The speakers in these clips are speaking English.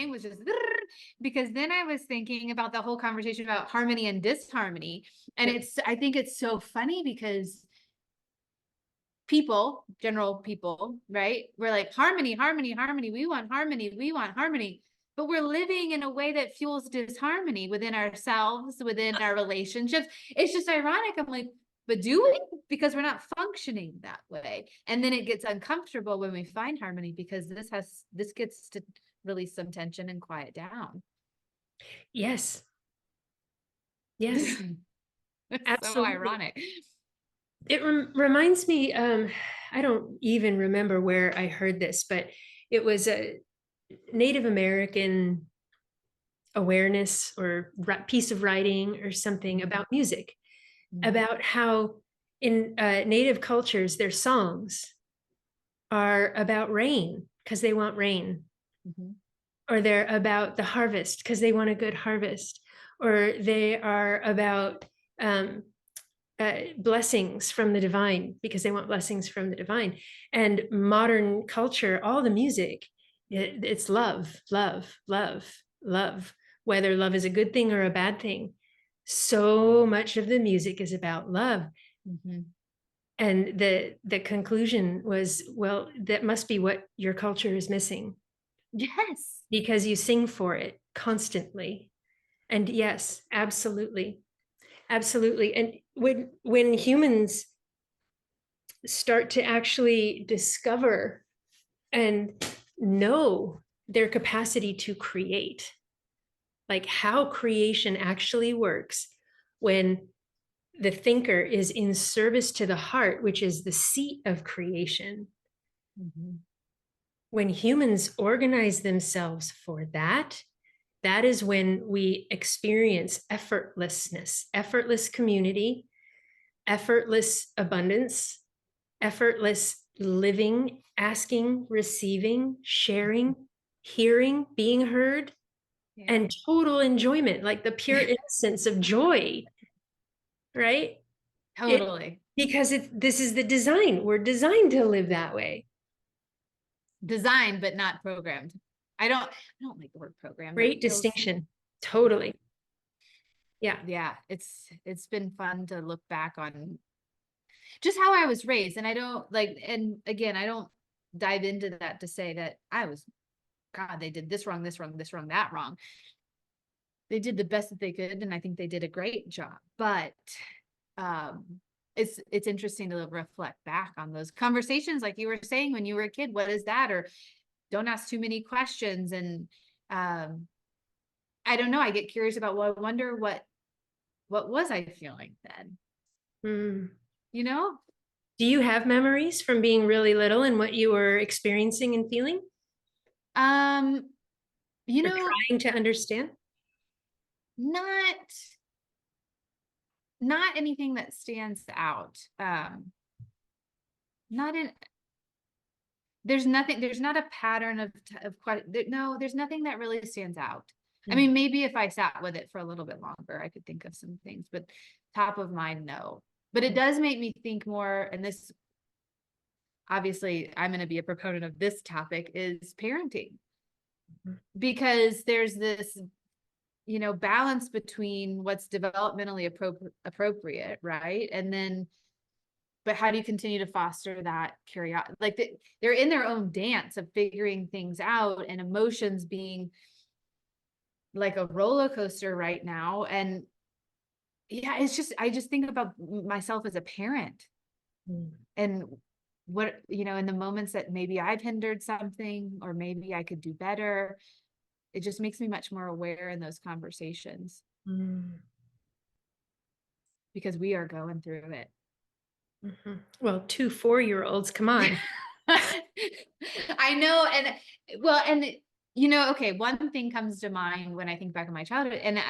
brain was just, because then I was thinking about the whole conversation about harmony and disharmony. And I think it's so funny because people, general people, right? We're like, harmony, harmony, harmony. We want harmony. We want harmony. But we're living in a way that fuels disharmony within ourselves, within our relationships. It's just ironic. I'm like, but do we? Because we're not functioning that way. And then it gets uncomfortable when we find harmony, because this gets to release some tension and quiet down. Yes. Yes. It's Absolutely. so ironic. It reminds me, I don't even remember where I heard this, but it was a Native American awareness or piece of writing or something about music, about how in Native cultures, their songs are about rain because they want rain, or they're about the harvest because they want a good harvest, or they are about blessings from the divine because they want blessings from the divine. And modern culture, all the music, it's love, love, love, love, whether love is a good thing or a bad thing. So much of the music is about love. And the conclusion was, well, that must be what your culture is missing. Yes. Because you sing for it constantly. And yes, absolutely. Absolutely. And when humans start to actually discover and know their capacity to create, like how creation actually works, when the thinker is in service to the heart, which is the seat of creation. When humans organize themselves for that, that is when we experience effortlessness, effortless community, effortless abundance, effortless living, asking, receiving, sharing, hearing, being heard, and total enjoyment, like the pure innocence of joy, right? Totally. Because this is the design. We're designed to live that way. Designed, but not programmed. I don't like the word program. Great distinction. Totally. Yeah. Yeah. It's been fun to look back on just how I was raised. And I don't like, and again, I don't dive into that to say that God, they did this wrong, this wrong, this wrong, that wrong. They did the best that they could. And I think they did a great job, but, it's interesting to reflect back on those conversations. Like you were saying, when you were a kid, what is that? Or don't ask too many questions. And, I don't know. I get curious about, well, I wonder what was I feeling then? You know? Do you have memories from being really little and what you were experiencing and feeling? You Or know, trying to understand? not anything that stands out. Not in, there's not a pattern of no, there's nothing that really stands out. I mean, maybe if I sat with it for a little bit longer, I could think of some things, but top of mind, no. But it does make me think more, and this, obviously, I'm going to be a proponent of this topic, is parenting. Because there's this, balance between what's developmentally appropriate, right? And then, but how do you continue to foster that curiosity? Like they're in their own dance of figuring things out, and emotions being like a roller coaster right now. And yeah, I just think about myself as a parent and what, in the moments that maybe I've hindered something, or maybe I could do better. It just makes me much more aware in those conversations, because we are going through it. Well, 2 4-year-olds, come on. I know. And well, and okay, one thing comes to mind when I think back on my childhood, and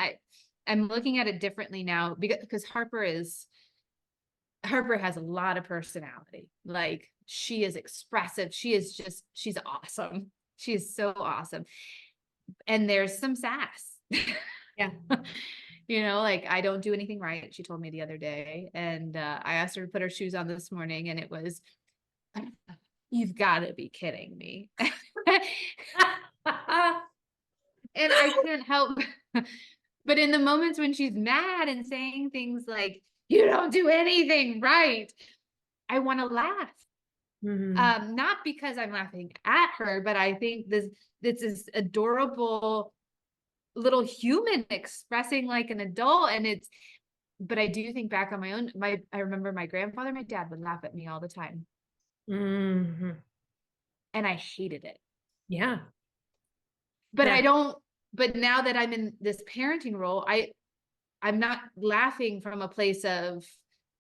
I'm looking at it differently now, because Harper has a lot of personality. Like, she is expressive. She's awesome. She is so awesome. And there's some sass. Yeah. Like, I don't do anything right, she told me the other day. And I asked her to put her shoes on this morning, and it was, you've got to be kidding me. And I can't help, but in the moments when she's mad and saying things like, you don't do anything right, I want to laugh. Mhm. Not because I'm laughing at her, but I think this is adorable little human expressing like an adult. And it's, but I do think back on my own, I remember my grandfather, my dad would laugh at me all the time. Mhm. And I hated it. Yeah. But Yeah. I don't, but now that I'm in this parenting role, I'm not laughing from a place of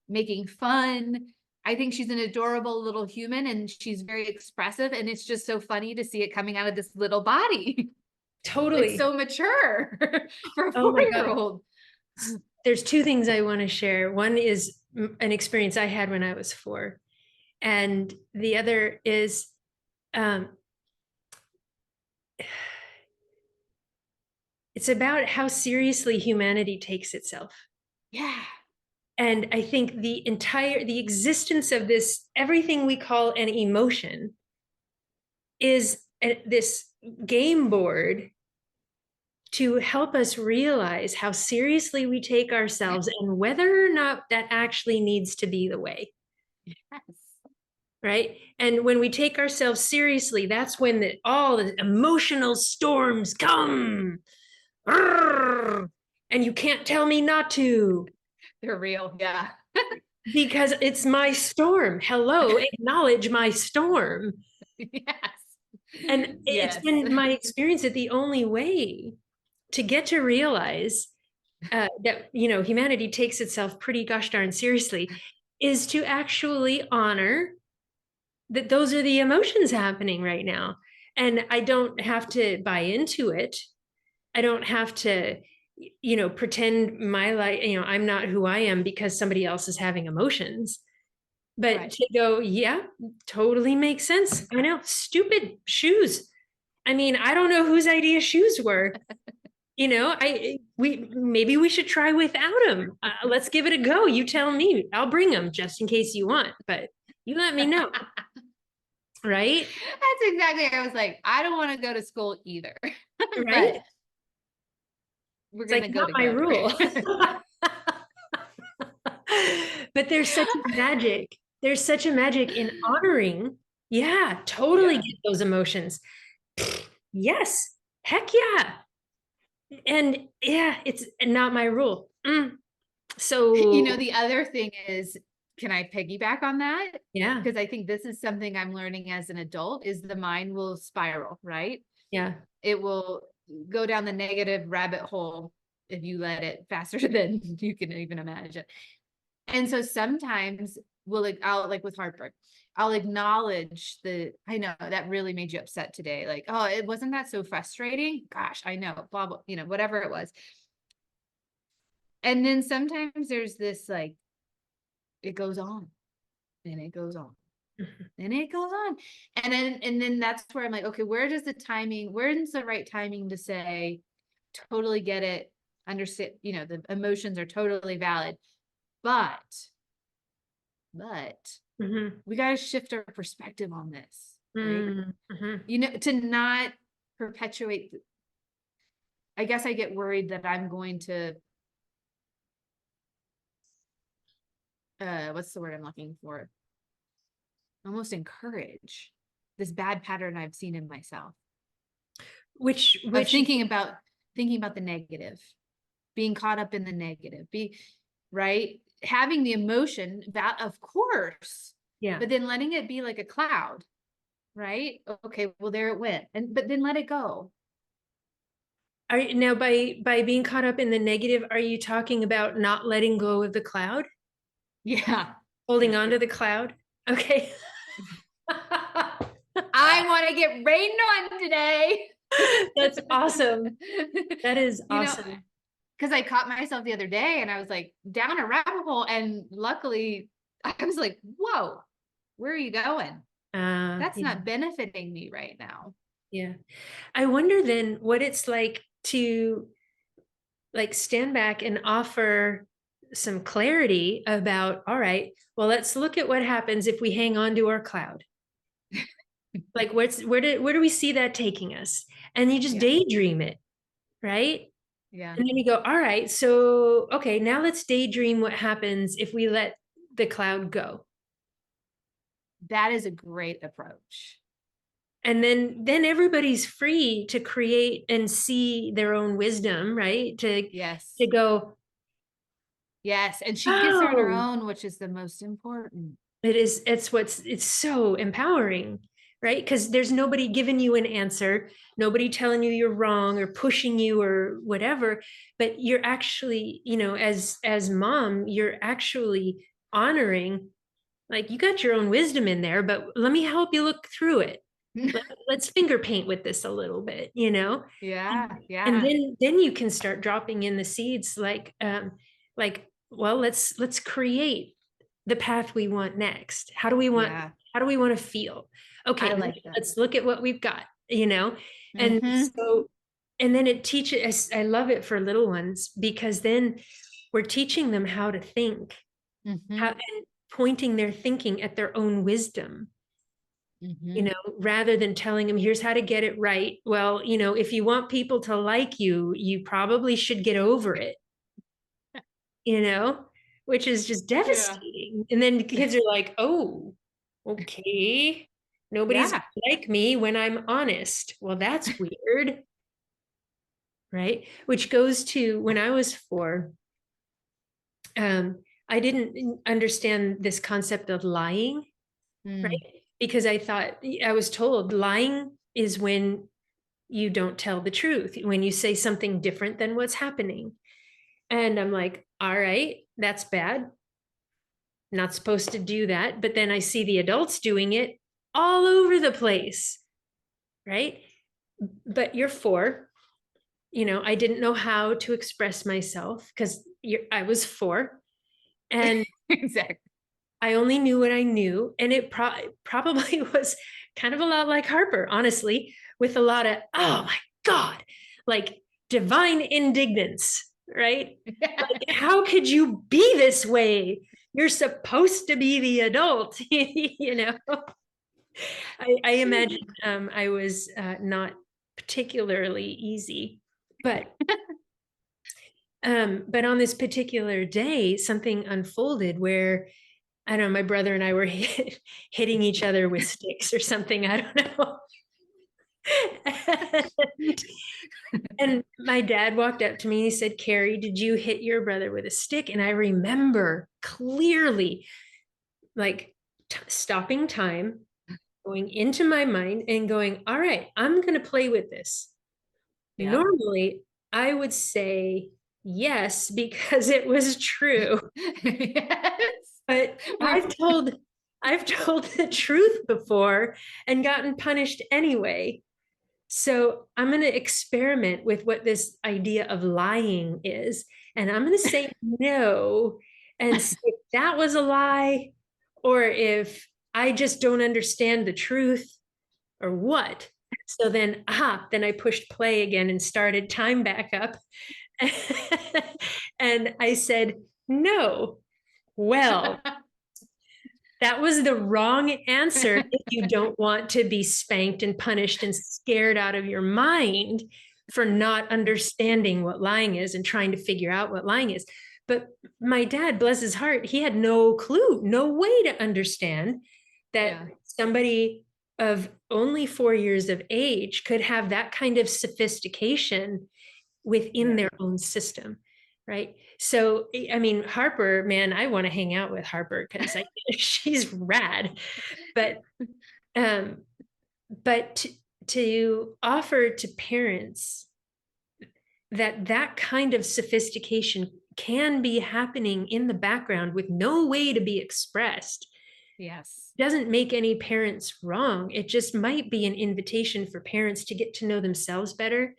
making fun. I think she's an adorable little human and she's very expressive. And it's just so funny to see it coming out of this little body. It's Totally. so mature for a Oh my 4 year God. old. There's two things I want to share. One is an experience I had when I was 4, and the other is um, it's about how seriously humanity takes itself. Yeah. And I think the existence of this, everything we call an emotion, is this game board to help us realize how seriously we take ourselves and whether or not that actually needs to be the way. Yes. Right. And when we take ourselves seriously, that's when all the emotional storms come. And you can't tell me not to, They're real. Yeah. because it's my storm. Hello, acknowledge my storm. And Yes. it's Yes. been my experience that the only way to get to realize that, humanity takes itself pretty gosh darn seriously is to actually honor that those are the emotions happening right now. And I don't have to buy into it. I don't have to, pretend my life, I'm not who I am because somebody else is having emotions. But Right. to go, yeah, totally makes sense. I know, stupid shoes. I mean, I don't know whose idea shoes were. Maybe we should try without them. Let's give it a go. You tell me. I'll bring them just in case you want, but you let me know. Right? That's exactly. I was like, I don't want to go to school either, Right? but we're It's gonna like go not my together. rule. But there's such a magic. There's such a magic in honoring. Yeah, totally Yeah. get those emotions. Yes. Heck yeah. And yeah, it's not my rule. So The other thing is, can I piggyback on that? yeah, Because I think this is something I'm learning as an adult is the mind will spiral, right? yeah. It will go down the negative rabbit hole if you let it faster than you can even imagine. And so sometimes I'll like with heartburn, I'll acknowledge I know that really made you upset today. Like, oh, it wasn't that so frustrating. Gosh, I know, blah, blah, whatever it was. And then sometimes there's this like, it goes on and it goes on and it goes on. And then that's where I'm like, okay, where's the right timing to say, totally get it, understand, the emotions are totally valid, but Mhm. we got to shift our perspective on this, right? Mhm. To not perpetuate. I guess I get worried that I'm going to, what's the word I'm looking for? Almost encourage this bad pattern I've seen in myself Which of which thinking about the negative, being caught up in the negative, right, having the emotion that of course, yeah. but then letting it be like a cloud, right? Okay, well there it went, but then let it go. Now by being caught up in the negative, are you talking about not letting go of the cloud? Yeah. Holding Thank on you. to the cloud? Okay. I want to get rained on today. That's awesome. That is you know awesome. because I caught myself the other day and I was like down a rabbit hole, and luckily I was like, whoa, where are you going? That's Yeah, not benefiting me right now. yeah. I wonder then what it's like to like stand back and offer some clarity about, all right, well, let's look at what happens if we hang on to our cloud. Like where do we see that taking us? And you just Yeah. daydream it. right? Yeah. And then you go, all right, so okay, now let's daydream what happens if we let the cloud go. That is a great approach. And then everybody's free to create and see their own wisdom, right? Yes. To go, Yes. And she gets there on her oh, own, which is the most important. it's so empowering, right? Because there's nobody giving you an answer, nobody telling you you're wrong or pushing you or whatever, but you're actually, as mom, you're actually honoring, like, you got your own wisdom in there, but let me help you look through it. Let's finger paint with this a little bit, Yeah. and Yeah. then you can start dropping in the seeds, like, well, let's create the path we want next. Yeah. How do we want to feel? I Okay, like that. let's look at what we've got. And Mm-hmm. so, and then it teaches, I love it for little ones, because then we're teaching them how to think, Mm-hmm. and pointing their thinking at their own wisdom, Mm-hmm. rather than telling them, here's how to get it right. Well, if you want people to like you, you probably should get over it, you know, which is just Yeah. devastating. And then the kids are like, oh, okay, nobody's Yeah. like me when I'm honest. Well, that's weird, right? Which goes to when I was 4, I didn't understand this concept of lying, Mm. right? Because I was told lying is when you don't tell the truth, when you say something different than what's happening. And I'm like, all right, that's bad. Not supposed to do that. But then I see the adults doing it all over the place, right? But you're 4. I didn't know how to express myself because I was 4. And Exactly. I only knew what I knew. And it probably was kind of a lot like Harper, honestly, with a lot of, oh my God, like divine indignance, right? Like, how could you be this way? You're supposed to be the adult, I imagine I was not particularly easy, but on this particular day, something unfolded where, I don't know, my brother and I were hitting each other with sticks or something. I don't know. and, and my dad walked up to me and he said, Kerri, did you hit your brother with a stick? And I remember clearly, like, stopping time, going into my mind and going, all right, I'm going to play with this. Yep. Normally, I would say yes because it was true. Yes. But I've told the truth before and gotten punished anyway. So I'm going to experiment with what this idea of lying is. And I'm going to say no and see if that was a lie or if I just don't understand the truth or what. So then I pushed play again and started time back up. And I said, no. Well, that was the wrong answer if you don't want to be spanked and punished and scared out of your mind for not understanding what lying is and trying to figure out what lying is. But my dad, bless his heart, he had no clue, no way to understand that Yeah. somebody of only 4 years of age could have that kind of sophistication within Yeah. their own system, right? So, I mean, Harper, man, I want to hang out with Harper because she's rad. But, um, but to offer to parents that kind of sophistication can be happening in the background with no way to be expressed Yes. doesn't make any parents wrong. It just might be an invitation for parents to get to know themselves better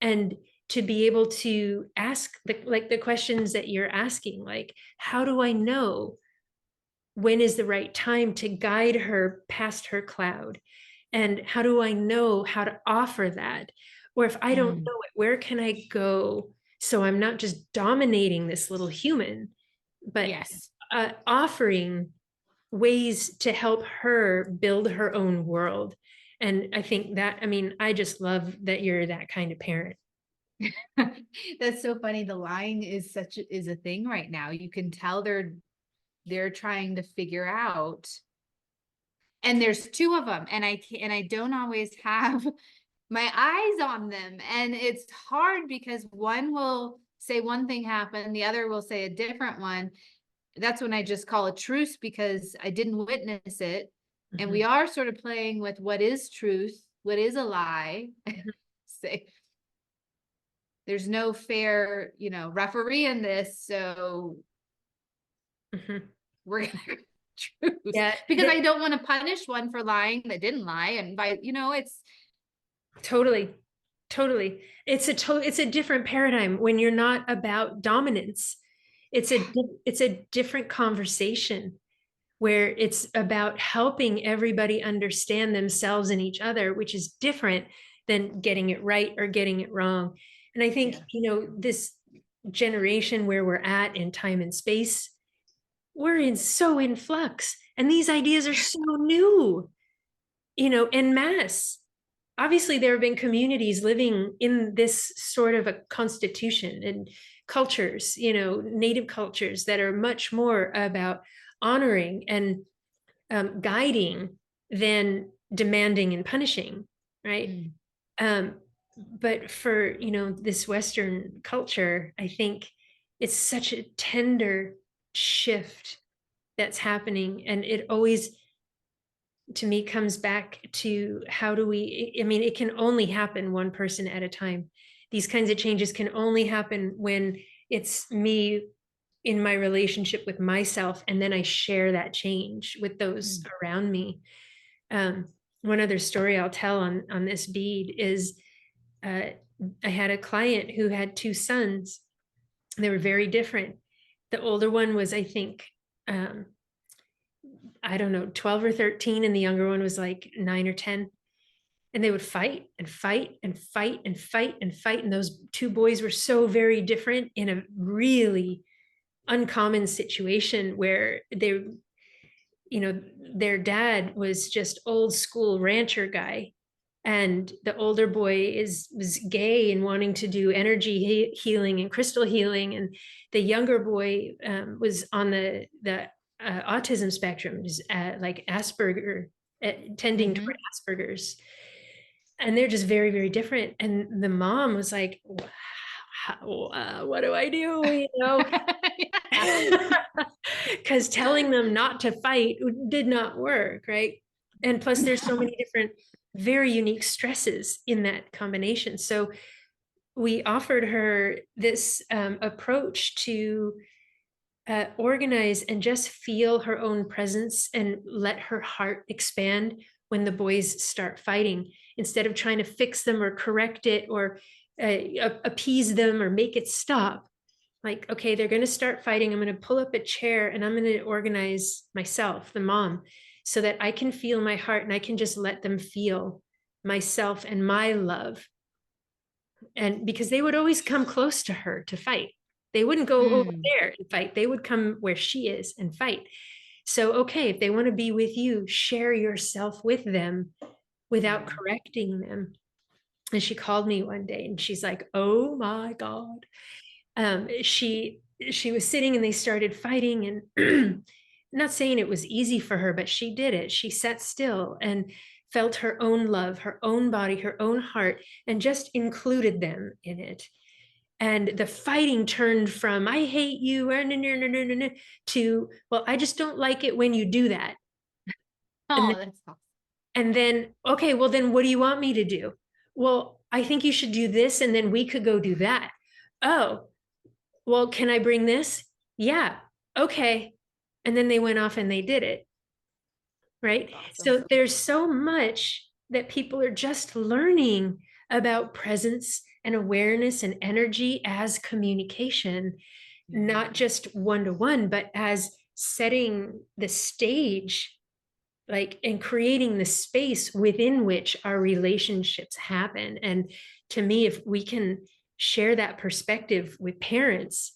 and to be able to ask the questions that you're asking, like, how do I know when is the right time to guide her past her cloud? And how do I know how to offer that? Or if I don't Mm. know it, where can I go so I'm not just dominating this little human, but Yes. offering ways to help her build her own world. And I think that, I mean, I just love that you're that kind of parent. That's so funny. The lying is is a thing right now. You can tell they're trying to figure out, and there's two of them, and I don't always have my eyes on them, and it's hard because one will say one thing happened, the other will say a different one. That's when I just call a truce because I didn't witness it. And we are sort of playing with what is truth, what is a lie. Say there's no fair, referee in this, so we're gonna truce. Yeah, Because I don't want to punish one for lying that didn't lie. And it's totally. It's a different paradigm when you're not about dominance. It's a different conversation where it's about helping everybody understand themselves and each other, which is different than getting it right or getting it wrong. And I think, this generation where we're at in time and space, we're so in flux. And these ideas are so new, en masse. Obviously, there have been communities living in this sort of a constitution and cultures, native cultures that are much more about honoring and guiding than demanding and punishing, right? But for this Western culture, I think it's such a tender shift that's happening, and it always, to me, comes back to how do we, I mean, it can only happen one person at a time. These kinds of changes can only happen when it's me in my relationship with myself, and then I share that change with those around me. One other story I'll tell on this bead is I had a client who had two sons. They were very different. The older one was, I think, I don't know, 12 or 13, and the younger one was like 9 or 10. And they would fight and fight and fight and fight and fight. And those two boys were so very different in a really uncommon situation where their dad was just old school rancher guy, and the older boy was gay and wanting to do energy healing and crystal healing, and the younger boy was on the autism spectrum, is like Asperger, tending toward Asperger's, and they're just very, very different. And the mom was like, what do I do? Because telling them not to fight did not work, right? And plus, there's so many different, very unique stresses in that combination. So we offered her this approach to organize and just feel her own presence and let her heart expand when the boys start fighting, instead of trying to fix them or correct it or appease them or make it stop. Like, okay, they're going to start fighting. I'm going to pull up a chair and I'm going to organize myself, the mom, so that I can feel my heart and I can just let them feel myself and my love. And because they would always come close to her to fight. They wouldn't go over there and fight. They would come where she is and fight. So, okay, if they want to be with you, share yourself with them without correcting them. And she called me one day and she's like, oh my God. She was sitting and they started fighting, and not saying it was easy for her, but she did it. She sat still and felt her own love, her own body, her own heart, and just included them in it. And the fighting turned from I hate you to, well, I just don't like it when you do that. That's awesome. And then, okay, well, then what do you want me to do? Well, I think you should do this, and then we could go do that. Oh, well, can I bring this? Yeah. Okay. And then they went off and they did it. Right. So there's so much that people are just learning about presence and awareness and energy as communication, not just one-to-one, but as setting the stage, like, and creating the space within which our relationships happen. And to me, if we can share that perspective with parents,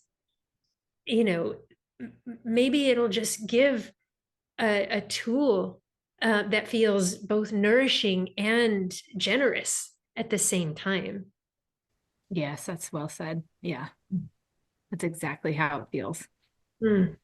maybe it'll just give a tool that feels both nourishing and generous at the same time. Yes, that's well said. Yeah, that's exactly how it feels. Hmm.